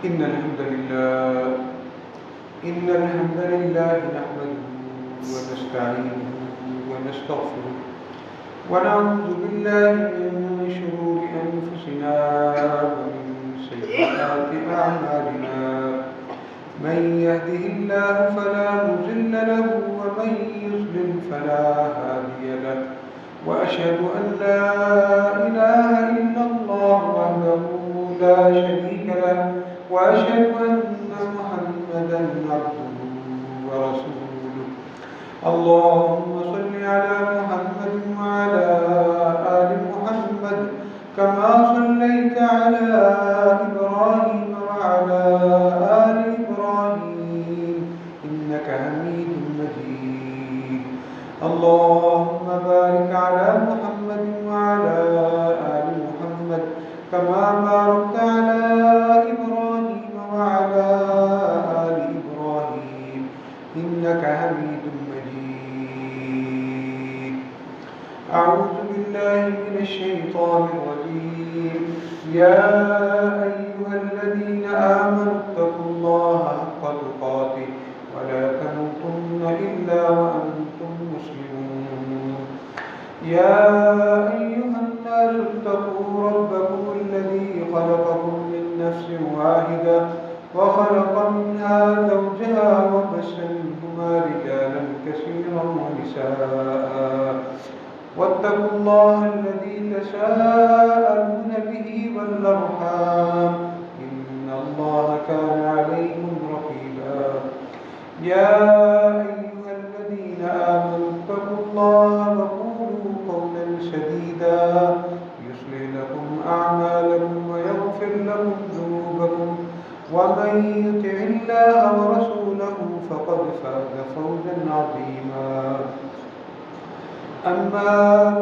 إن الحمد لله نحمده ونستعينه ونستغفره ونعوذ بالله من شرور أنفسنا ومن سيئات أعمالنا من يهده الله فلا مضل له ومن يضلل فلا هادي له وأشهد أن لا إله إلا الله وحده لا شريك له وأشهد أن محمدا عبده ورسوله اللهم صل على محمد وعلى آل محمد كما صليت على إبراهيم وعلى آل إبراهيم إنك حميد مجيد اللهم بارك على محمد وعلى آل محمد كما باركت على إبراهيم وعلى آل إبراهيم إنك حميد مجيد أعوذ بالله من الشيطان الرجيم يا أيها الذين آمنوا اتقوا الله حق تقاته ولا تموتن إلا وأنتم مسلمون يا أيها الناس اتقوا ربكم الذي خلقكم من نفس واحدة وخلق منها زوجها وبث منهما رجالا كثيرا ونساء واتقوا الله الذي تساءلون به والأرحام إن الله كان عليكم رقيبا يا أيها الذين آمنوا اتقوا الله وقولوا قولا سديدا يصلح لكم أعمالكم ويغفر لكم ذنوبكم ومن يطع الله ورسوله فقد فاز فوزا عظيما أما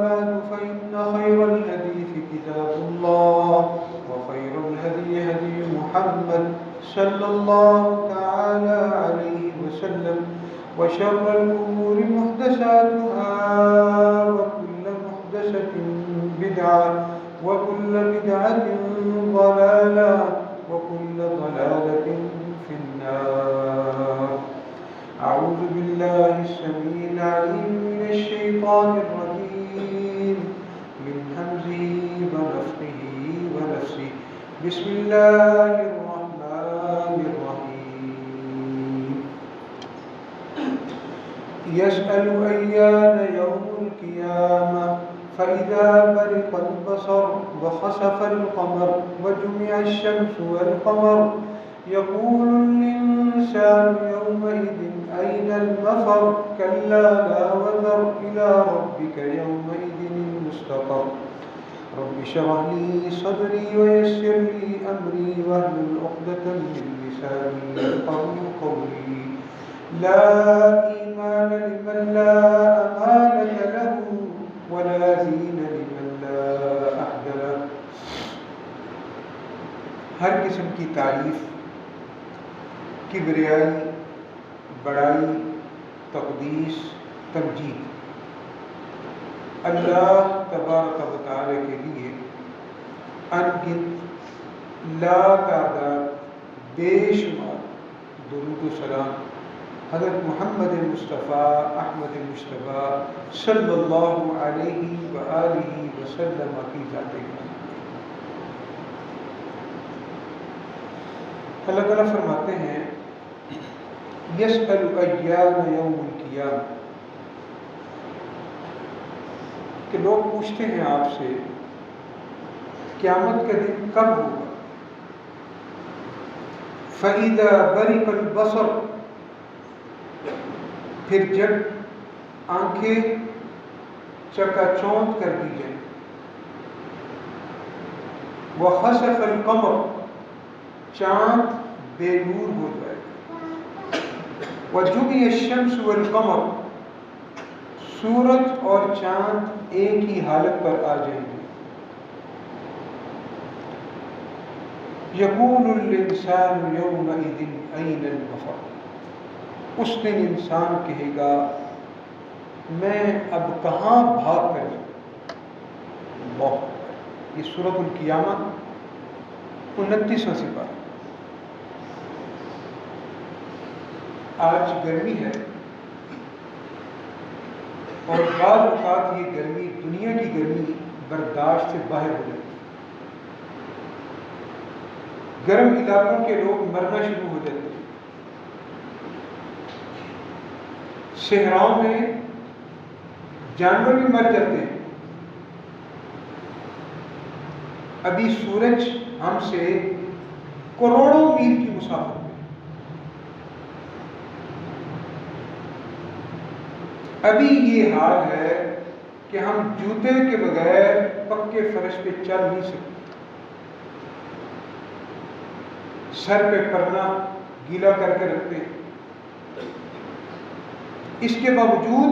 بعد فإن خير الحديث كتاب الله وخير الهدي هدي محمد صلى الله تعالى عليه وسلم وشر الأمور محدثاتها وكل محدثة بدعة وكل بدعة ضلالة وكل ضلالة في النار أعوذ بالله السميع العليم من الشيطان الرجيم من همزه ونفخه ونفسه بسم الله الرحمن الرحيم يسأل أيان يوم القيامة فإذا برق البصر وخسف القمر وجمع الشمس والقمر يقول الإنسان يومئذ أين المفر كلا لا وزر إلى ربك يومئذ المستقر رب اشرح لي صدري ويسر لي أمري واحلل عقدة من لساني يفقهوا قولي لا إيمان لمن لا أمانة له ولا دين لمن لا عهد له ہر قسم کی تعریف کبریائی بڑائی تقدیس تمجید اللہ تبارک و تعالی کے لیے انگنت لا تعداد بے شمار درود و سلام حضرت محمد مصطفیٰ احمد مصطفیٰ صلی اللہ علیہ وآلہ وسلم کی ذات گرامی۔ اللہ تعالیٰ فرماتے ہیں یسأل ایان یوم القیامہ کہ لوگ پوچھتے ہیں آپ سے قیامت کا دن کب ہوگا؟ فَإِذَا بَرِقَ الْبَصَرُ پھر جب آنکھیں چکا چوند کر دی جائیں، وَخَسَفَ الْقَمَرُ چاند بے نور ہو جائے، وَجُمِعَ الشَّمْسُ وَالْقَمَرُ سورج اور چاند ایک ہی حالت پر آ جائیں گے، يَقُولُ الْإِنسَانُ يَوْمَئِذٍ أَيْنَ الْمَفَرُ اس دن انسان کہے گا میں اب کہاں بھاگ کر جاؤں۔ یہ سورۃ القیامہ 29واں سپارہ۔ آج گرمی ہے اور بعض اوقات یہ گرمی دنیا کی گرمی برداشت سے باہر ہو جاتی ہے. گرم علاقوں کے لوگ مرنا شروع ہو جاتے ہیں. صحراؤں میں جانور بھی مر جاتے ہیں. ابھی سورج ہم سے کروڑوں میل کی مسافت میں. ابھی یہ حال ہے کہ ہم جوتے کے بغیر پکے فرش پہ چل نہیں سکتے. سر پہ پرنا گیلا کر کے رکھتے ہیں. اس کے باوجود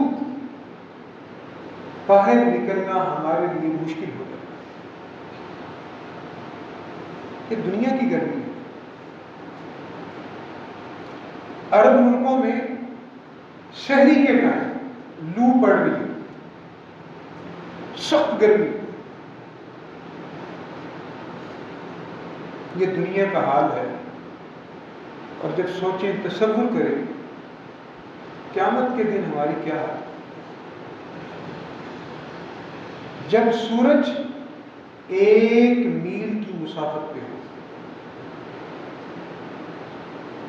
باہر نکلنا ہمارے لیے مشکل ہو جاتا ہے. یہ دنیا کی گرمی ہے. عرب ملکوں میں شہری کے ٹائم لو پڑ رہی ہے, سخت گرمی. یہ دنیا کا حال ہے. اور جب سوچیں, تصور کریں قیامت کے دن ہماری کیا حال ہے. جب سورج 1 میل کی مسافت پہ ہو,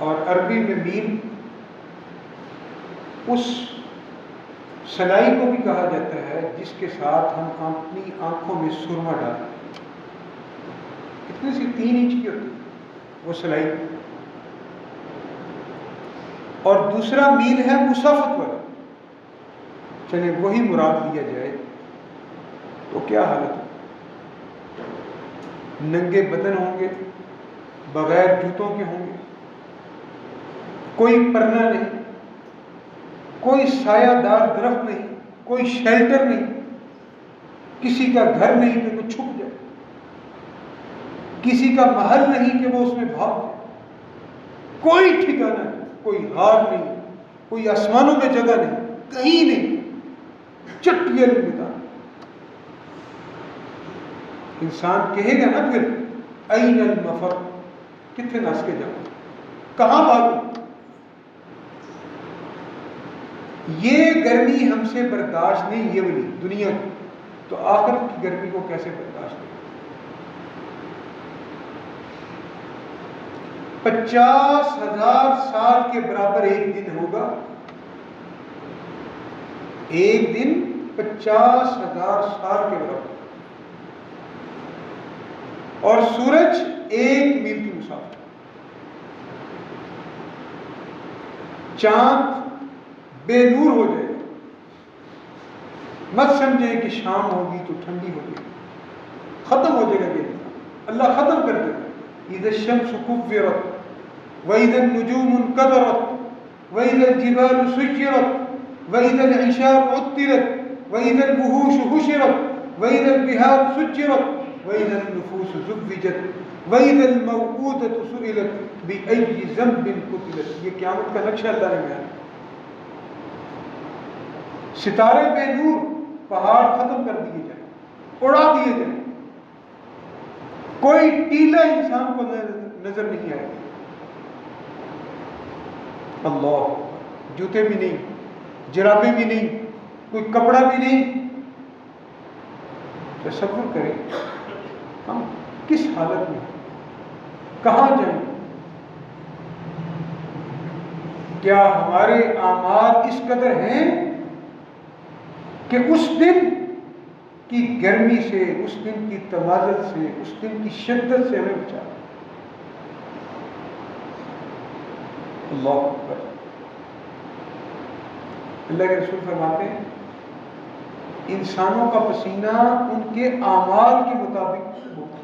اور عربی میں میل اس سلائی کو بھی کہا جاتا ہے جس کے ساتھ ہم اپنی آنکھوں میں سرما ڈالتے ہیں. کتنی سی 3 انچ کی ہوتی ہے وہ سلائی. اور دوسرا میل ہے مسافت والا. چلے وہی مراد لیا جائے تو کیا حالت ہے. ننگے بدن ہوں گے, بغیر جوتوں کے ہوں گے, کوئی پرنا نہیں, کوئی سایہ دار درخت نہیں, کوئی شیلٹر نہیں, کسی کا گھر نہیں کہ وہ چھپ جائے, کسی کا محل نہیں کہ وہ اس میں بھاگ جائے, کوئی ٹھکانہ نہیں, کوئی ہار نہیں, کوئی آسمانوں میں جگہ نہیں, کہیں نہیں, چٹی الوداع. انسان کہے گا نا پھر این المفر, کتنے ناس کے جاؤں, کہاں بھاگوں. یہ گرمی ہم سے برداشت نہیں, یہ والی دنیا کی, تو آخرت کی گرمی کو کیسے برداشت کریں. 50,000 سال کے برابر ایک دن ہوگا. ایک دن 50,000 سال کے برابر, اور سورج 1 میل کی مسافت. چاند بے نور ہو جائے گا. مت سمجھیں کہ شام ہوگی تو ٹھنڈی ہو جائے گی, ختم ہو جائے گا یہ نظام. اللہ ختم کر دے گا. اذا الشمس كورت واذا النجوم انكدرت واذا الجبال سجرت واذا العشار عطلت واذا الوحوش حشرت واذا البحار سجرت واذا النفوس زوجت واذا الموءودة سئلت بأي ذنب قتلت. یہ قیامت کا نقشہ اللہ نے بیان. ستارے بے نور, پہاڑ ختم کر دیے جائیں, اڑا دیے جائیں, کوئی ٹیلا انسان کو نظر نہیں آئے گا. اللہ, جوتے بھی نہیں, جرابیں بھی نہیں, کوئی کپڑا بھی نہیں. تصور کریں ہم کس حالت میں, کہاں جائیں. کیا ہمارے اعمال اس قدر ہیں کہ اس دن کی گرمی سے, اس دن کی تمازت سے, اس دن کی شدت سے ہمیں بچا. اللہ اکبر. اللہ کے رسول فرماتے ہیں انسانوں کا پسینہ ان کے اعمال کے مطابق ہوتا ہے.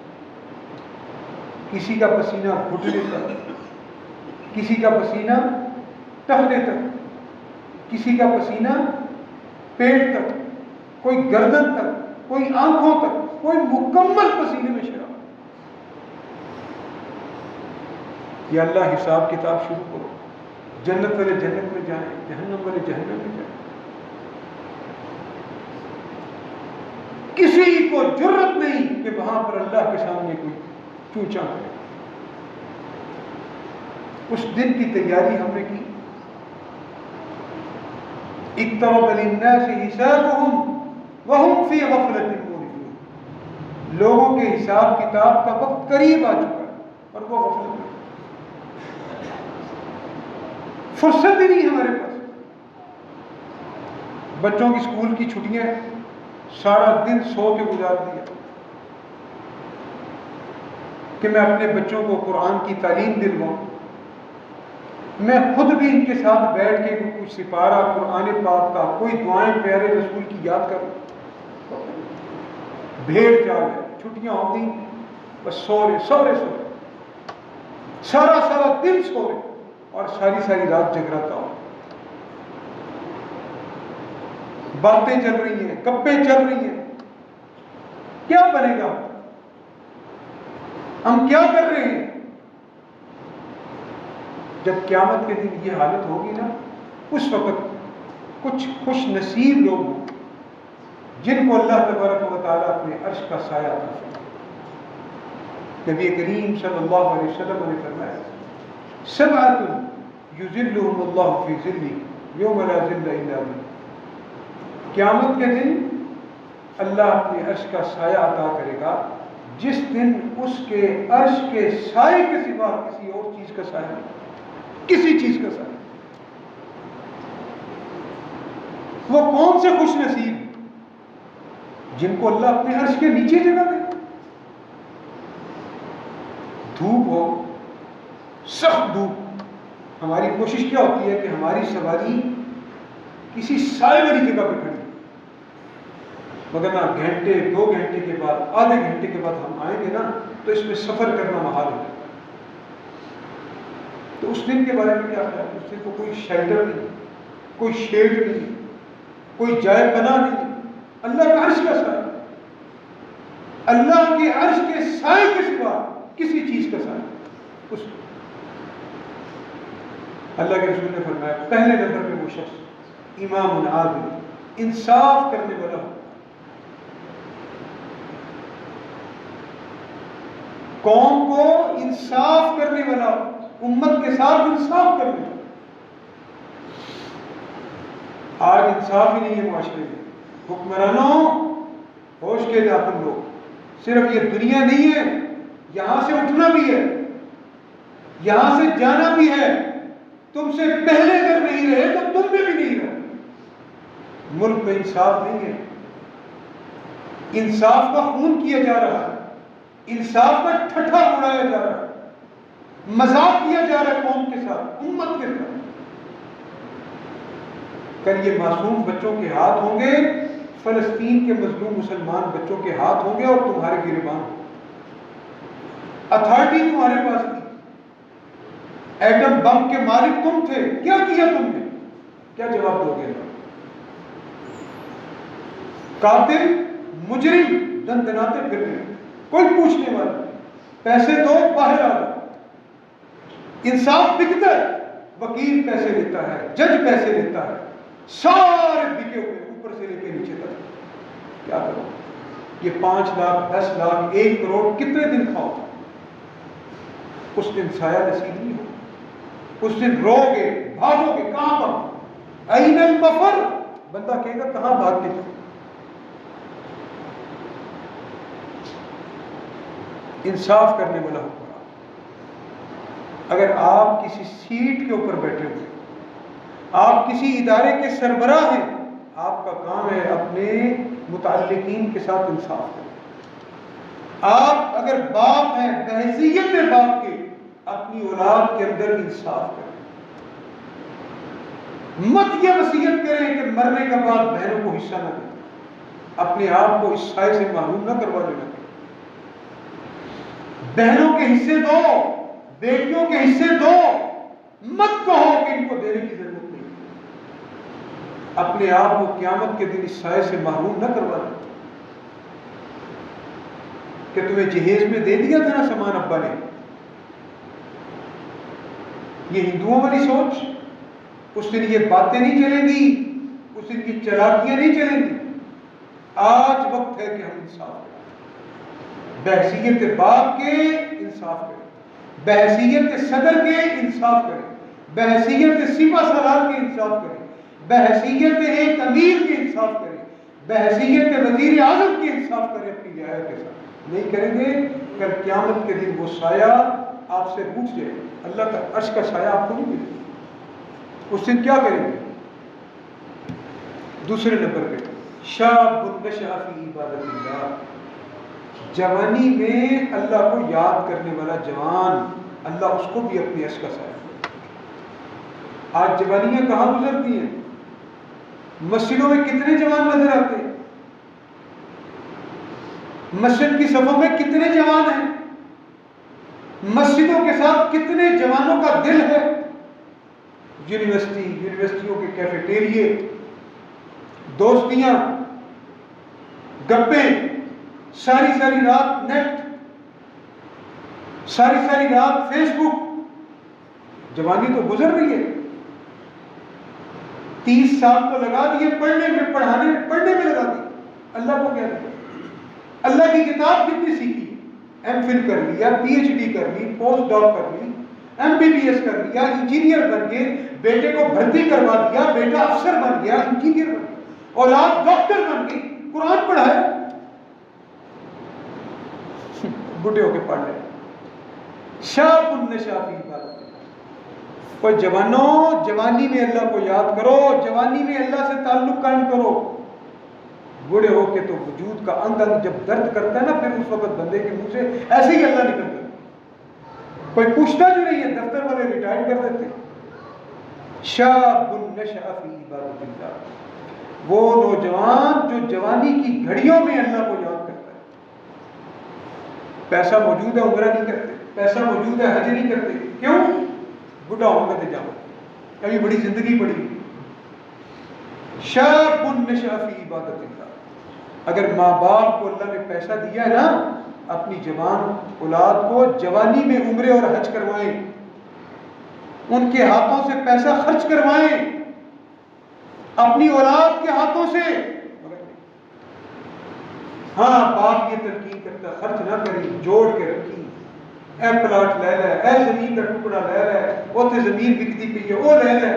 کسی کا پسینہ گھٹنے تک, کسی کا پسینہ ٹخنے تک, کسی کا پسینہ پیٹ تک, کوئی گردن تک, کوئی آنکھوں تک, کوئی مکمل پسینے میں شراب. یا اللہ حساب کتاب شروع کرو, جنت والے جنت میں جائیں, جہنم والے جہنم میں جائیں. کسی کو جرت نہیں کہ وہاں پر اللہ کے سامنے کوئی چوچا کرے. اس دن کی تیاری ہم نے کی, اقترب للناس حسابهم وهم فی غفلۃ معرضون، لوگوں کے حساب کتاب کا وقت قریب آ چکا ہے اور وہ غفلت میں، فرصت ہی نہیں ہمارے پاس۔ بچوں کی اسکول کی چھٹیاں سارا دن سو کے گزار دیا کہ میں اپنے بچوں کو قرآن کی تعلیم دلواؤں، میں خود بھی ان کے ساتھ بیٹھ کے کچھ سپارہ قرآن پاک کا، کوئی دعائیں پیارے رسول کی یاد کروں۔ بھیڑ چال ہے، چھٹیاں ہو گئی، بس سو رہے سارا دن سو رہے اور ساری رات جگراتا ہوں، باتیں چل رہی ہیں، گپیں چل رہی ہیں، کیا بنے گا؟ ہم کیا کر رہے ہیں؟ جب قیامت کے دن یہ حالت ہوگی نا، اس وقت کچھ خوش نصیب لوگ ہوں جن کو اللہ تبارک و تعالیٰ اپنے عرش کا سایہ عطا فرمائے۔ نبی کریم صلی اللہ علیہ وسلم نے فرمایا سبعۃ یظلھم اللہ فی ظلہ یوم لا ظل الا ظلہ، قیامت کے دن اللہ اپنے عرش کا سایہ عطا کرے گا جس دن اس کے عرش کے سائے کے سوا کسی اور چیز کا سایہ نہیں، کسی چیز کا سایہ۔ وہ کون سے خوش نصیب جن کو اللہ اپنے عرش کے نیچے جگہ دے؟ دھوپ ہو، سخت دھوپ، ہماری کوشش کیا ہوتی ہے کہ ہماری سواری کسی سائے والی جگہ پہ کھڑی، مگر نہ گھنٹے 2 گھنٹے کے بعد، آدھے گھنٹے کے بعد ہم آئیں گے نا تو اس میں سفر کرنا محال ہو جائے۔ تو اس دن کے بارے میں کیا خیال ہے؟ اس دن کو کوئی شیلٹر نہیں، کوئی شیڈ نہیں، کوئی جائے پناہ نہیں، اللہ کا عرش کا سایہ، اللہ کے عرش کے سائے کے سوا کسی چیز کا سایہ اس اللہ کے رسول نے فرمایا پہلے نمبر پہ وہ شخص امام عادل، انصاف کرنے والا ہو۔ قوم کو انصاف کرنے والا، امت کے ساتھ انصاف کرنے والا۔ آج انصاف ہی نہیں ہے معاشرے میں۔ حکمرانوں ہوش کے داخل لوگ، صرف یہ دنیا نہیں ہے، یہاں سے اٹھنا بھی ہے، یہاں سے جانا بھی ہے۔ تم سے پہلے اگر نہیں رہے تو تم میں بھی نہیں رہے۔ ملک میں انصاف نہیں ہے، انصاف کا خون کیا جا رہا ہے، انصاف کا ٹھٹھا اڑایا جا رہا ہے، مذاق کیا جا رہا ہے قوم کے ساتھ، امت کے ساتھ۔ کل یہ معصوم بچوں کے ہاتھ ہوں گے، فلسطین کے مظلوم مسلمان بچوں کے ہاتھ ہوں گے اور تمہارے گریباں ہوں گے۔ اتھارٹی تمہارے پاس تھی، ایٹم بم کے مالک تم تھے، کیا کیا تم نے؟ کیا جواب دو گے؟ قاتل مجرم دندناتے پھر رہے، کوئی پوچھنے والا نہیں، پیسے دو باہر آ جاؤ۔ انصاف بکتا ہے، وکیل پیسے لیتا ہے، جج پیسے لیتا ہے، سارے بکے ہوئے اوپر سے لے کے نیچے تک۔ کیا کرو؟ یہ 5 لاکھ 10 لاکھ 1 کروڑ کتنے دن کھاؤ؟ اس دن سایہ نصیب نہیں ہو، اس دن رو گے، بھاگو گے، کہاں پر؟ این المفر، بندہ کہے گا کہاں بھاگ کے جاؤ؟ انصاف کرنے والا حکمران، اگر آپ کسی سیٹ کے اوپر بیٹھے ہوئے، آپ کسی ادارے کے سربراہ ہیں، آپ کا کام ہے اپنے متعلقین کے ساتھ انصاف کریں۔ آپ اگر باپ ہیں، بحیثیت باپ کے اپنی اولاد کے اندر انصاف کریں۔ مت یہ وصیت کریں کہ مرنے کے بعد بہنوں کو حصہ نہ دیں، اپنے آپ کو اس سائے سے محروم نہ کروا لینا۔ بہنوں کے حصے دو، بیٹیوں کے حصے دو، مت کہو کہ ان کو دینے کی ضرورت نہیں۔ اپنے آپ کو قیامت کے دن اس سائے سے محروم نہ کروا دیں کہ تمہیں جہیز میں دے دیا تھا نا سامان ابا نے۔ یہ ہندوؤں والی سوچ، اس دن یہ باتیں نہیں چلیں گی، اس دن کی چلاکیاں نہیں چلیں گی۔ آج وقت ہے کہ ہم انصاف کریں، بحیثیت باپ کے انصاف کریں، بحیثیت صدر کے انصاف کریں، بحیثیت سپہ سالار کے انصاف کریں، بحیثیت ایک امیر کے انصاف کریں، بحیثیت وزیر اعظم کے انصاف کریں اپنی رعایا کے ساتھ. نہیں کریں گے کل قیامت کے دن وہ سایہ آپ سے روٹ جائے، اللہ کا عرش کا سایہ آپ کو نہیں ملے. اس دن کیا کریں گے؟ دوسرے نمبر پہ شاب نشأ فی عبادت اللہ، جوانی میں اللہ کو یاد کرنے والا جوان، اللہ اس کو بھی اپنے عرش کا سایہ. آج جوانیاں کہاں گزرتی ہیں؟ مسجدوں میں کتنے جوان نظر آتے ہیں؟ مسجد کی صفوں میں کتنے جوان ہیں؟ مسجدوں کے ساتھ کتنے جوانوں کا دل ہے؟ یونیورسٹیوں کے کیفیٹیریے، دوستیاں، گپیں، ساری ساری رات نیٹ، ساری ساری رات فیس بک. جوانی تو گزر رہی ہے. 30 سال تو لگا دیے پڑھنے میں، پڑھنے میں لگا دیے. اللہ کو کیا لگا؟ اللہ کی کتاب کتنی سیکھی؟ ایم فل کر لیا، پی ایچ ڈی کر لی، پوسٹ ڈاک کر لی، ایم بی بی ایس کر لیا، انجینئر بن کے بیٹے کو بھرتی کروا دیا، بیٹا افسر بن گیا، انجینئر بن گیا، اولاد ڈاکٹر بن گئی، قرآن پڑھایا، بڈھے ہو کے پڑھ رہے. شاب نشأ فی عبادت اللہ. کوئی جوانوں، جوانی میں اللہ کو یاد کرو، جوانی میں اللہ سے تعلق قائم کرو. بوڑھے ہو کے تو وجود کا انگ انگ جب درد کرتا ہے نا، پھر اس وقت بندے کے منہ سے ایسے ہی اللہ نکلتا ہے. کوئی پوچھتا جو نہیں ہے، دفتر والے ریٹائر کر دیتے. شاب نشأ فی عبادت اللہ، وہ نوجوان جو جوانی کی گھڑیوں میں اللہ کو یاد کرتا ہے. پیسہ موجود ہے عمرہ نہیں کرتے، پیسہ موجود ہے حج نہیں کرتے. کیوں؟ بڈھا ہوگا تو جاؤ، ابھی بڑی زندگی پڑی. شاب نشأ فی عبادت اللہ. اگر ماں باپ کو اللہ نے پیسہ دیا ہے نا، اپنی جوان اولاد کو جوانی میں عمرے اور حج کروائیں، ان کے ہاتھوں سے پیسہ خرچ کروائیں، اپنی اولاد کے ہاتھوں سے. ہاں باپ یہ تلقین کرتا خرچ نہ کریں، جوڑ کے رکھی، اے پلاٹ لے لے، اے زمین کا ٹکڑا لے لے، اوتھے زمین بکتی پئی ہے وہ لے لے.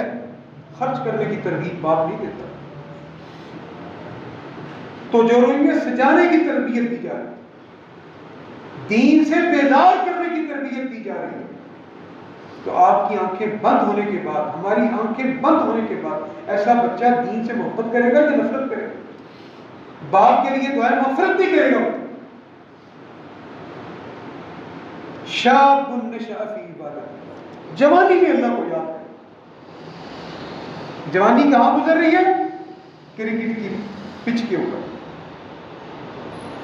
خرچ کرنے کی ترغیب باپ نہیں دیتا. تو جو روئیں سجانے کی تربیت دی جا رہی ہے، دین سے بیدار کرنے کی تربیت دی جا رہی ہے. تو آپ کی آنکھیں بند ہونے کے بعد، ہماری آنکھیں بند ہونے کے بعد ایسا بچہ دین سے محبت کرے گا کہ نفرت کرے گا؟ باپ کے لیے دعائیں مغفرت نہیں کرے گا. شاب نشأ فی عبادت اللہ، جوانی میں اللہ کو یاد کرے. جوانی کہاں گزر رہی ہے؟ کرکٹ کی پچ کے اوپر.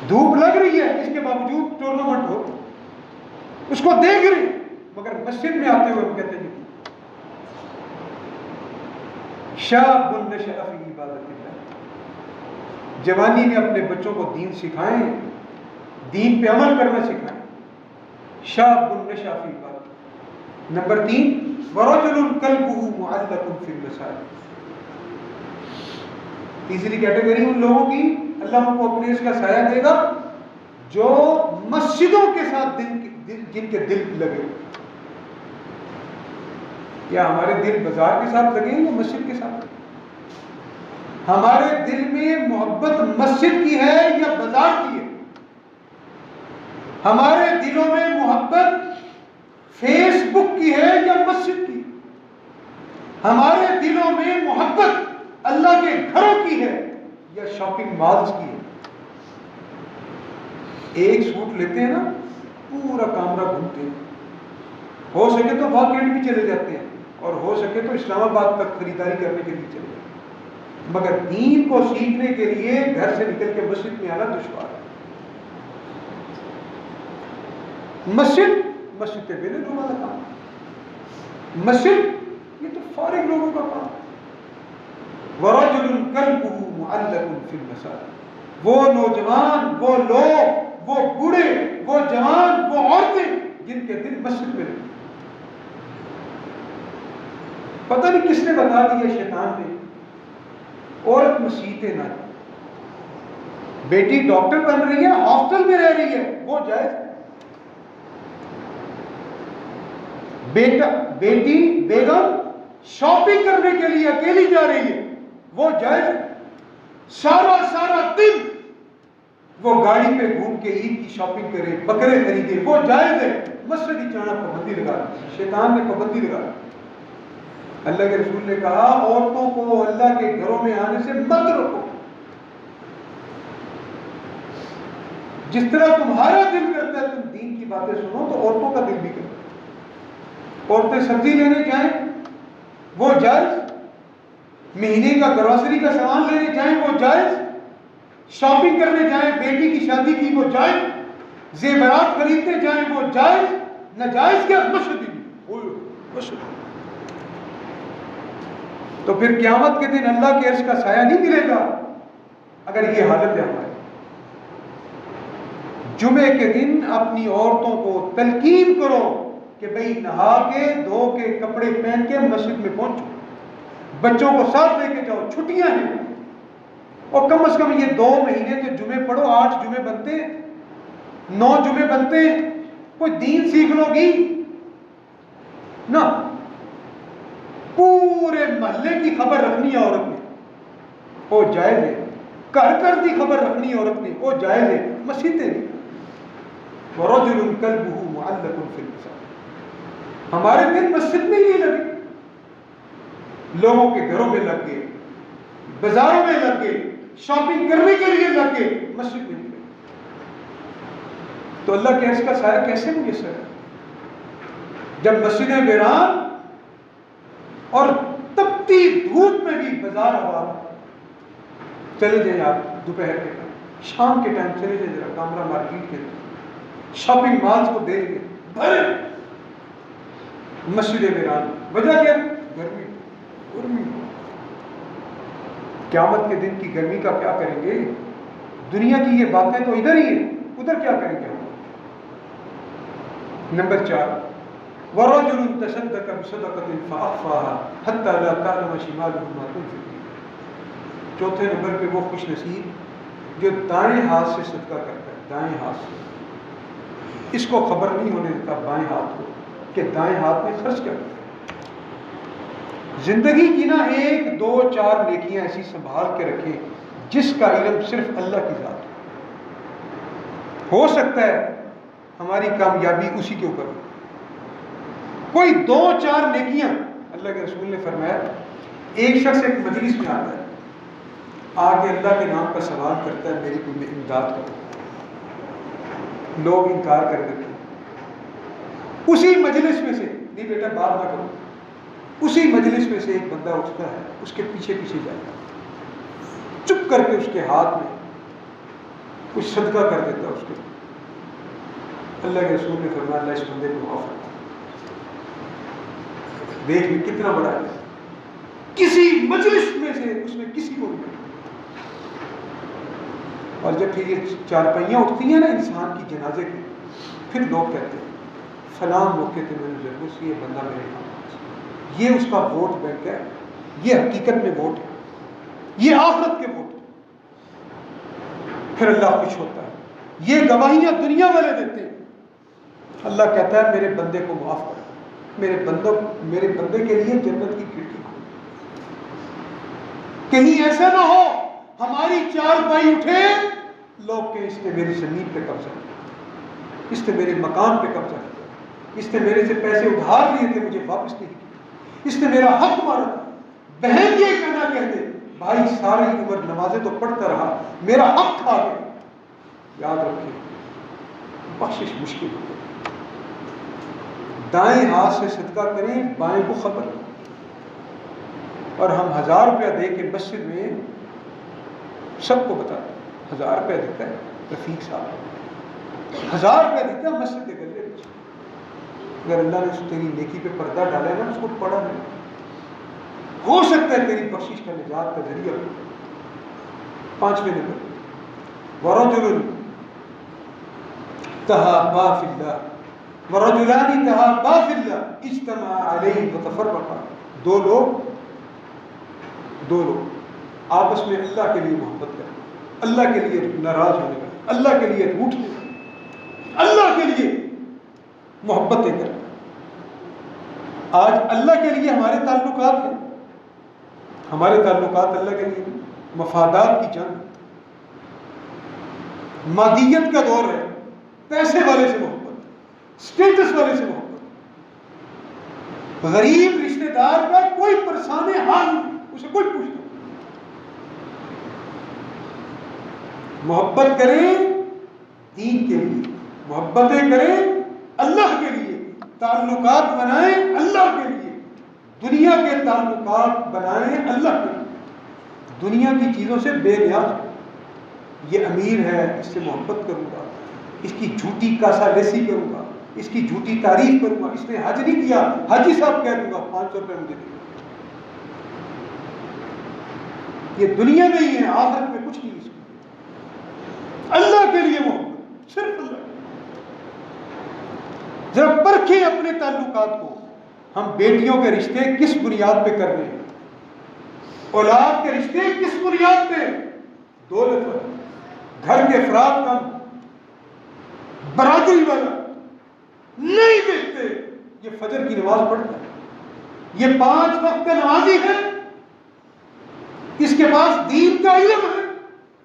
دھوپ لگ رہی ہے، اس کے باوجود ٹورنامنٹ ہو، اس کو دیکھ رہے، مگر مسجد میں آتے ہوئے ہم کہتے ہیں شاب نشأ فی عبادت اللہ. جوانی میں اپنے بچوں کو دین سکھائیں، دین پہ عمل کرنا سکھائیں. شاب نشأ فی عبادت. نمبر 3 ورجل قلبه معلق فی المساجد. تیسری کیٹیگری ان لوگوں کی اللہ ان کو اپنے اس کا سایہ دے گا جو مسجدوں کے ساتھ جن کے دل لگے. کیا ہمارے دل بازار کے ساتھ لگے ہیں یا مسجد کے ساتھ؟ ہمارے دل میں محبت مسجد کی ہے یا بازار کی ہے؟ ہمارے دلوں میں محبت فیس بک کی ہے یا مسجد کی؟ ہمارے دلوں میں محبت اللہ کے گھروں کی ہے یا شاپنگ مالز کی ہے؟ ایک سوٹ لیتے ہیں نا، پورا کامرہ گھومتے ہیں، ہو سکے تو واقعات بھی چلے جاتے ہیں، اور ہو سکے تو اسلام آباد تک خریداری کرنے کے لیے چلے جاتے ہیں، مگر دین کو سیکھنے کے لیے گھر سے نکل کے مسجد میں آنا دشوار ہے. مسجد کے ویلے لوگوں کا کام، مسجد یہ تو فارغ لوگوں کا کام. ورجل قلبه معلق فی المساجد. وہ نوجوان، وہ لوگ، وہ بوڑھے، وہ جوان، وہ عورتیں جن کے دل مسجد میں رہتے. پتہ نہیں کس نے بتا دیا، شیطان نے. عورت مسیحتیں نہ، بیٹی ڈاکٹر بن رہی ہے، ہاسٹل میں رہ رہی ہے، وہ جائز. بیٹی بیگم شاپنگ کرنے کے لیے اکیلی جا رہی ہے، وہ جائز ہے. سارا دن وہ گاڑی پہ گھوم کے عید کی شاپنگ کرے، بکرے خریدے، وہ جائز ہے. مسجد ہی جانا پابندی لگا دی، شیطان نے پابندی لگا دی. اللہ کے رسول نے کہا عورتوں کو اللہ کے گھروں میں آنے سے مت روکو. جس طرح تمہارا دل کرتا ہے تم دین کی باتیں سنو تو عورتوں کا دل بھی کرتا ہے. عورتیں سبزی لینے جائیں وہ جائز، مہینے کا گروسری کا سامان لینے جائیں وہ جائز، شاپنگ کرنے جائیں بیٹی کی شادی کی وہ جائز، زیورات خریدنے جائیں وہ جائز. ناجائز کیا؟ مشرک. تو پھر قیامت کے دن اللہ کے عرش کا سایہ نہیں ملے گا اگر یہ حالت ہے ہماری. جمعے کے دن اپنی عورتوں کو تلقین کرو کہ بھئی نہا کے دھو کے کپڑے پہن کے مسجد میں پہنچو، بچوں کو ساتھ لے کے جاؤ، چھٹیاں ہیں. اور کم از کم یہ 2 مہینے تو جمعے پڑھو. 8 جمعے بنتے ہیں، 9 جمعے بنتے ہیں، کوئی دین سیکھ لو گی نا. پورے محلے کی خبر رکھنی ہے عورت نے، وہ جائز ہے. گھر کی خبر رکھنی ہے عورت نے، وہ جائز ہے. مسجد نہیں. وَرَجُلٌ قَلْبُهُ مُعَلَّقٌ فِي الْمَسَاجِدِ. ہمارے دل مسجد میں نہیں لگے، لوگوں کے گھروں میں لگ گئے، بازاروں میں لگ گئے، شاپنگ کرنے کے لیے لگ گئے، مسجد میں نہیں لگے. تو اللہ کے عرش کا سایہ کیسے میسر ہے جب مسجدیں ویران اور تپتی دھوپ میں بھی بازار آباد. چلے جائیں آپ دوپہر کے ٹائم، شام کے ٹائم چلے جائیں ذرا کامرا مارکیٹ کے شاپنگ مالز کو دیکھ لیں، بھرے مسجدیں ویران. وجہ کیا؟ گرمی. قیامت کے دن کی گرمی کا کیا کریں گے؟ دنیا کی یہ باتیں تو ادھر ہی ہیں، ادھر کیا کریں گے ہم؟ نمبر 4 وَرَجُلٌ تَصَدَّقَ بِصَدَقَةٍ فَأَخْفَاهَا حَتَّى لَا تَعْلَمَ شِمَالُهُ مَا تُنْفِقُ. چوتھے نمبر پہ وہ خوش نصیب جو دائیں ہاتھ سے صدقہ کرتا ہے، دائیں ہاتھ سے. اس کو خبر نہیں ہونے دیتا بائیں ہاتھ کو کہ دائیں ہاتھ میں خرچ کیا کرتا ہے. زندگی کی نا 1 2 4 نیکیاں ایسی سنبھال کے رکھیں جس کا علم صرف اللہ کی ذات ہو سکتا ہے ہماری کامیابی اسی کے اوپر. کوئی 2 4 نیکیاں. اللہ کے رسول نے فرمایا ایک شخص ایک مجلس میں آتا ہے، آگے اللہ کے نام کا سوال کرتا ہے میری کوئی امداد کرو. لوگ انکار کر دیتے ہیں. اسی مجلس میں سے، نہیں بیٹا بات نہ کرو، اسی مجلس میں سے ایک بندہ اٹھتا ہے، اس کے پیچھے جاتا ہے، چپ کر کے اس کے ہاتھ میں کچھ صدقہ کر دیتا ہے اس کے. اللہ کے رسول نے فرمایا اللہ اس بندے کو معاف کرتا. دیکھ بھی کتنا بڑا ہے. کسی مجلس میں سے اس نے کسی کو نہیں. اور جب پھر یہ چارپائیاں اٹھتی ہیں نا انسان کی جنازے کی، پھر لوگ کہتے ہیں فلاں موقع پہ میں نے ضرور سے یہ بندہ میرے کام، یہ اس کا ووٹ بینک ہے، یہ حقیقت میں ووٹ ہے، یہ آخرت کے ووٹ ہے. پھر اللہ خوش ہوتا ہے. یہ گواہیاں دنیا والے دیتے ہیں. اللہ کہتا ہے میرے بندے کو معاف کر، میرے بندے کے لیے جنت کی کھڑکی کھول. کہیں ایسا نہ ہو ہماری 4 پائی اٹھے لوگ کہ اس نے میری زمین پہ قبضہ کیا، اس نے میرے مکان پہ قبضہ کیا، اس نے میرے سے پیسے ادھار لیے تھے مجھے واپس نہیں کیے، اس نے میرا حق مارا تھا. بہن یہ کہنا کہہ دے بھائی ساری عمر نمازیں تو پڑھتا رہا، میرا حق کھا گیا. یاد رکھیں بخشش مشکل ہو. دائیں ہاتھ سے صدقہ کریں، بائیں کو خبر. اور ہم 1000 روپیہ دے کے مسجد میں سب کو بتا دیں 1000 روپیہ دیتا ہے رفیق صاحب، 1000 روپیہ دیتا ہے مسجد کے گلے. اگر اللہ نے تیری نیکی پہ پردہ ڈالا ہے نا، اس کو پڑھا نہیں، ہو سکتا ہے تیری بخشش کا نجات کا ذریعہ ہو. 5ویں نمبر وَرَجُلٌ تَحَابَّا فِي اللَّهِ وَرَجُلَانِ تَحَابَّا فِي اللَّهِ اجْتَمَعَا عَلَيْهِ وَتَفَرَّقَا. دو لوگ آپس میں اللہ کے لیے محبت کرتے، اللہ کے لیے ناراض ہونے کا، اللہ کے لیے روٹنے کا، اللہ کے لیے محبتیں کرتے. آج اللہ کے لیے ہمارے تعلقات ہیں، ہمارے تعلقات اللہ کے لیے مفادات کی جنگ، مادیت کا دور ہے، پیسے والے سے محبت، سٹیٹس والے سے محبت، غریب رشتہ دار کا کوئی پریشان حال نہیں، اسے کوئی پوچھتا نہیں۔ محبت کریں دین کے لیے، محبتیں کریں اللہ کے لیے، تعلقات بنائیں اللہ کے لیے، دنیا کے تعلقات بنائیں اللہ کے لیے، دنیا کی چیزوں سے بے نیاز۔ یہ امیر ہے، اس سے محبت کروں گا، اس کی جھوٹی کاسا لیسی کروں گا، اس کی جھوٹی تعریف کروں گا، اس نے حج نہیں کیا، حاجی صاحب کہہ دوں گا، 500 روپے مجھے دے۔ یہ دنیا میں ہی ہے، آخرت میں کچھ نہیں اس کو۔ اللہ کے لیے محبت، صرف اللہ۔ ذرا پرکھیں اپنے تعلقات کو، ہم بیٹیوں کے رشتے کس بنیاد پہ کر رہے ہیں، اولاد کے رشتے کس بنیاد پہ؟ دولت پر، گھر کے افراد کم، برادری والا نہیں دیکھتے، یہ فجر کی نماز پڑھتا ہے، یہ 5 وقت کا نمازی ہے، اس کے پاس دین کا علم ہے،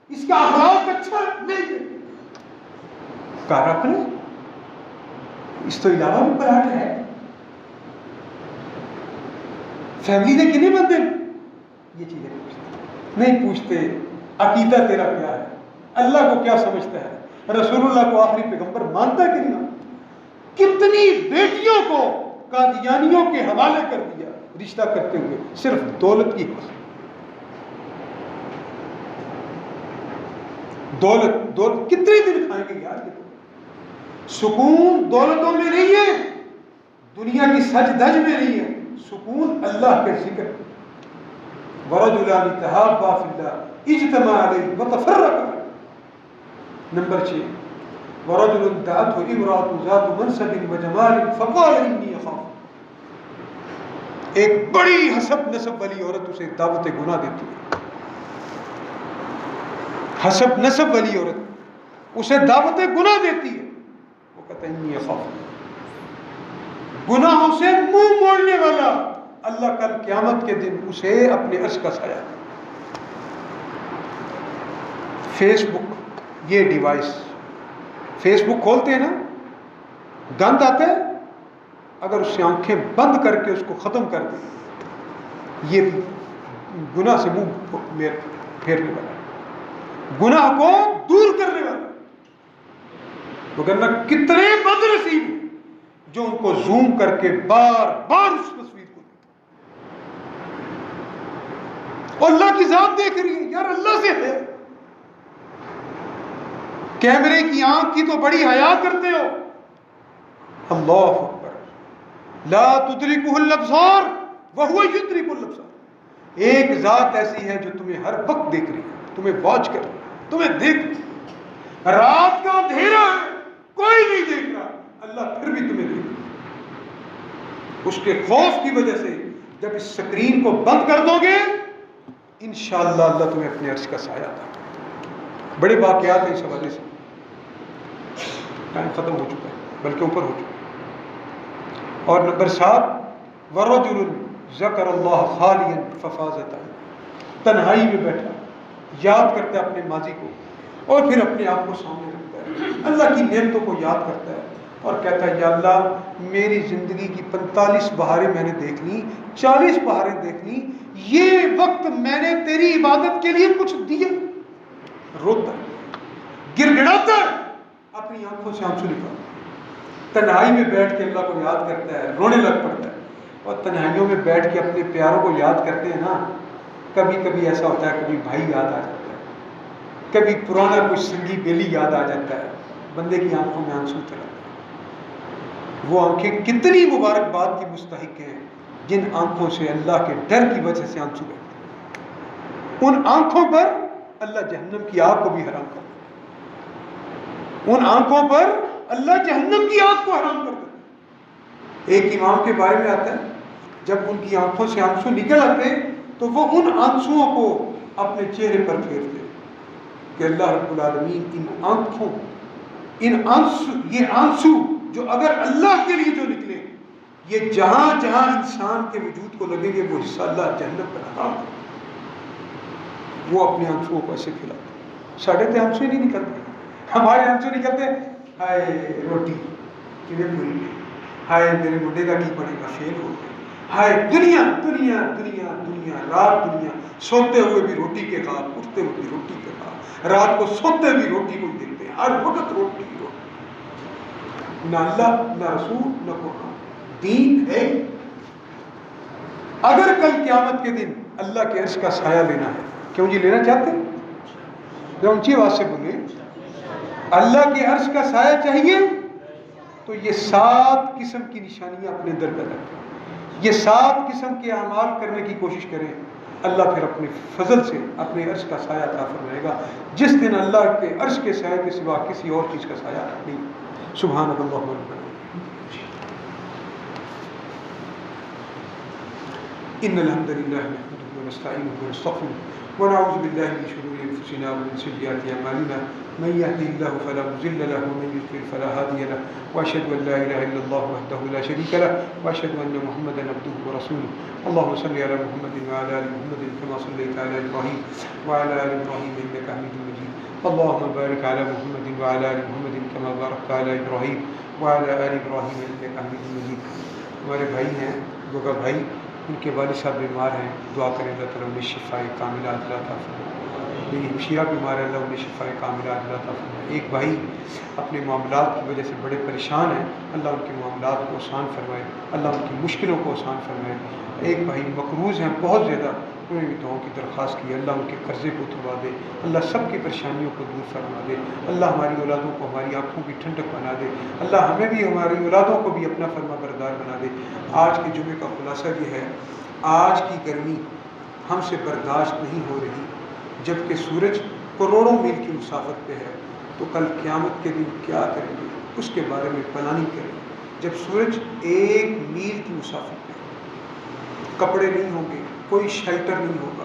اس کا اخلاق اچھا نہیں ہے، کار اپنے اس تو علاوہ بھی پلاٹ ہے، فیملی نے کتنے بندے، یہ چیزیں پوچھتے نہیں، پوچھتے عقیدہ تیرا کیا ہے، اللہ کو کیا سمجھتا ہے، رسول اللہ کو آخری پیغمبر مانتا ہے کہ نہیں مانتا؟ کتنی بیٹیوں کو قادیانیوں کے حوالے کر دیا رشتہ کرتے ہوئے، صرف دولت کی وجہ۔ دولت کتنے دن کھائیں گے یار؟ سکون دولتوں میں نہیں ہے، دنیا کی سج دھج میں نہیں ہے، سکون اللہ کے ذکر۔ ورجلان تحابا فی اللہ اجتمع علیہ وتفرقا علیہ۔ نمبر 6، ورجل دعته امرأة ذات منصب وجمال فقال انی اخاف۔ ایک بڑی حسب نسب والی عورت اسے دعوت گناہ دیتی ہے، حسب نسب والی عورت اسے دعوت گناہ دیتی ہے، وہ کہتا ہے انی اخاف۔ گناہوں سے منہ موڑنے والا اللہ کل قیامت کے دن اسے اپنے عرش کا سایہ۔ فیس بک، یہ ڈیوائس، فیس بک کھولتے ہیں نا، گند آتا ہے، اگر اس سے آنکھیں بند کر کے اس کو ختم کر دیں، یہ بھی گناہ سے منہ پھیرنے والا، گناہ کو دور کرنے والا۔ مگر کتنے بد نصیب جو ان کو زوم کر کے بار بار اس تصویر کو اور اللہ کی ذات دیکھ رہی ہے، یار اللہ سے ہے، کیمرے کی آنکھ کی تو بڑی حیا کرتے ہو۔ اللہ اکبر، لا تدرکہ الابصار وہو یدرک الابصار۔ ایک ذات ایسی ہے جو تمہیں ہر وقت دیکھ رہی ہے، تمہیں واچ کر رہی ہے، تمہیں دیکھ رہی ہے، رات کا اندھیرا ہے، کوئی نہیں دیکھ رہا، اللہ پھر بھی تمہیں دیکھ رہا۔ اس کے خوف کی وجہ سے جب اس سکرین کو بند کر دو گے، انشاءاللہ اللہ تمہیں اپنے عرش کا سایہ دے۔ بڑے واقعات ہیں اس حوالے سے، ٹائم ختم ہو چکا ہے بلکہ اوپر ہو چکا ہے۔ اور نمبر 7، ورجل ذکر اللہ خالیا ففاضت عینہ۔ تنہائی میں بیٹھا یاد کرتا ہے اپنے ماضی کو اور پھر اپنے آپ کو سامنے رکھتا ہے، اللہ کی نعمتوں کو یاد کرتا ہے اور کہتا ہے یا اللہ میری زندگی کی 45 بہاریں میں نے دیکھ لی، 40 بہاریں دیکھ لی، یہ وقت میں نے تیری عبادت کے لیے کچھ دیا۔ روتا ہے، گر گڑاتا ہے، اپنی آنکھوں سے آنسو نکالتا، تنہائی میں بیٹھ کے اللہ کو یاد کرتا ہے، رونے لگ پڑتا ہے۔ اور تنہائیوں میں بیٹھ کے اپنے پیاروں کو یاد کرتے ہیں نا، کبھی کبھی ایسا ہوتا ہے، کبھی بھائی یاد آ جاتا ہے، کبھی پرانا کچھ سنگی بیلی یاد آ جاتا ہے، بندے کی آنکھوں میں آنسو چلا۔ وہ آنکھیں کتنی مبارکباد کی مستحق ہیں جن آنکھوں سے اللہ کے ڈر کی وجہ سے آنسو بہتے ہیں۔ ان آنکھوں پر اللہ جہنم کی آگ کو بھی حرام کر دیتا ہے، ان آنکھوں پر اللہ جہنم کی آگ کو حرام کر دیتا ہے۔ ایک امام کے بارے میں آتا ہے جب ان کی آنکھوں سے آنسو نکل آتے تو وہ ان آنسوؤں کو اپنے چہرے پر پھیرتے کہ اللہ رب العالمین ان آنکھوں، یہ آنسو جو اگر اللہ کے لیے جو نکلے، یہ جہاں جہاں انسان کے وجود کو لگیں گے وہ حصہ اللہ جہنم پر حرام ہے۔ وہ اپنے آنسو کو ایسے کھلاتا. ساڑھے تے آنسو ہی نہیں نکلتے, ہمارے آنسو نکلتے ہائے روٹی کیونکہ پوری, ہائے میرے بڈے کا کی پڑے گا فیل ہو گیا, ہائے دنیا دنیا دنیا دنیا رات دنیا, سوتے ہوئے بھی روٹی کے خواب, اٹھتے ہوئے بھی روٹی کے خواب, رات کو سوتے بھی روٹی کو دیکھتے ہیں, ہر وقت روٹی روٹی. نہ اللہ نہ رسول نہ قرآن, دین ہے. اگر کل قیامت کے دن اللہ کے عرش کا سایہ لینا ہے, کیوں جی لینا چاہتے ہیں؟ جو اونچی آواز سے بولے, اللہ کے عرش کا سایہ چاہیے تو یہ 7 قسم کی نشانیاں اپنے اندر پیدا کریں, یہ 7 قسم کے اعمال کرنے کی کوشش کریں. اللہ پھر اپنے فضل سے اپنے عرش کا سایہ عطا فرمائے گا, جس دن اللہ کے عرش کے سایہ کے سوا کسی اور چیز کا سایہ نہیں. سبحانک اللہم و بحمدک, ان الحمد للہ نحمده ونستعینه ونستغفره ونعوذ باللہ من شرور انفسنا ومن سیئات اعمالنا, من يهده الله فلا مضل له ومن يضلل فلا هادي له, واشهد ان لا اله الا الله وحده لا شريك له, واشهد ان محمدا عبده ورسوله. اللهم صل على محمد وعلى ال محمد كما صليت على ابراهيم وعلى ال ابراهيم انك حميد مجيد. اللهم بارك على محمد وعلى ال محمد كما باركت على ابراهيم وعلى ال ابراهيم انك حميد مجيد. ہمارے بھائی ہیں گوگا بھائی, ان کے والد صاحب بیمار ہیں, دعا کریں اللہ تعالیٰ انہیں شفاء کاملہ عطا فرمائے. میری ہمشیرہ بیمار ہے, اللہ انہیں شفاء کاملہ عطا فرمائے. ایک بھائی اپنے معاملات کی وجہ سے بڑے پریشان ہیں, اللہ ان کے معاملات کو آسان فرمائے, اللہ ان کی مشکلوں کو آسان فرمائے. ایک بھائی مقروض ہیں بہت زیادہ, انہیں بھی دعاؤں کی درخواست کی, اللہ ان کے قرضے کو اتروا دے, اللہ سب کی پریشانیوں کو دور فرما دے, اللہ ہماری اولادوں کو ہماری آنکھوں کی ٹھنڈک بنا دے, اللہ ہمیں بھی ہماری اولادوں کو بھی اپنا فرما بردار بنا دے. آج کے جمعے کا خلاصہ یہ ہے, آج کی گرمی ہم سے برداشت نہیں ہو رہی, جبکہ سورج کروڑوں میل کی مسافت پہ ہے, تو کل قیامت کے دن کیا کریں گے اس کے بارے میں پلاننگ کریں. جب سورج 1 میل کی مسافت پہ, کپڑے نہیں ہوں گے, کوئی شیلٹر نہیں ہوگا,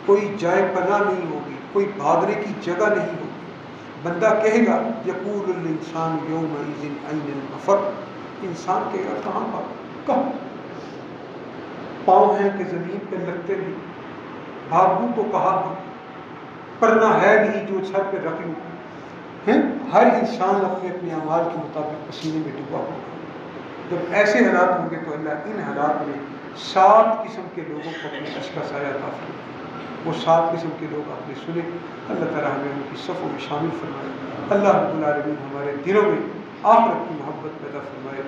کوئی جائے پناہ نہیں ہوگی, کوئی بھاگنے کی جگہ نہیں ہوگی. بندہ کہے گا یقول الانسان یومئذ این المفر, انسان کہے گا کہاں بھاگا, کہاں پاؤں ہیں کہ زمین پہ لگتے نہیں, بھاگوں تو کہاں بھاگوں, پرنا ہے نہیں جو سر پہ رکھ لوں. ہر انسان اپنے اپنے اعمال کے مطابق پسینے میں ڈوبا ہوگا. جب ایسے حالات ہوں گے تو اللہ ان حالات میں 7 قسم کے لوگوں کو اپنے عرش کا سایہ عطا فرمائے. وہ 7 قسم کے لوگ آپ نے سنے, اللہ تعالیٰ ہمیں ان کی صفوں میں شامل فرمائے. اللہ رب العالمین ہمارے دلوں میں آخرت کی محبت پیدا فرمائے.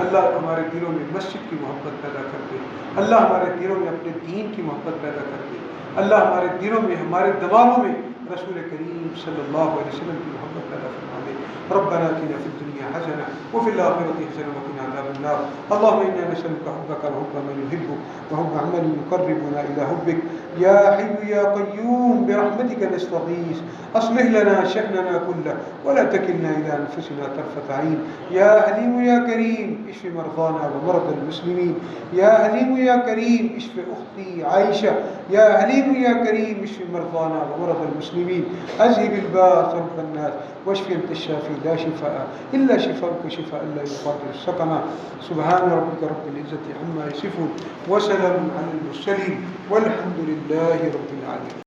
اللہ ہمارے دلوں میں مسجد کی محبت پیدا کر دے. اللہ ہمارے دلوں میں اپنے دین کی محبت پیدا کر دے. اللہ ہمارے دلوں میں, ہمارے دماغوں میں رسول کریم صلی اللہ علیہ وسلم کی محبت پیدا فرما دے. ربنا آتنا في الدنيا حسنة وفي الآخرة حسنة وقنا عذاب النار. اللهم إنا نسألك حبك وحب من يحبك وحب عمل يقربنا إلى حبك. يا حي يا قيوم برحمتك نستغيث, أصلح لنا شأننا كله ولا تكلنا إلى أنفسنا طرفة عين. يا حليم يا كريم اشف مرضانا ومرضى المسلمين. يا حليم يا كريم اشف أختي عائشة. يا حليم يا كريم اشف مرضانا ومرضى المسلمين. أذهب الباس رب الناس واشف أنت الشافي لا شفاء إلا شفاءك شفاء لا يغادر سقما. سبحان ربك رب العزة عما يصفون وسلام على المرسلين والحمد لله رب العالمين.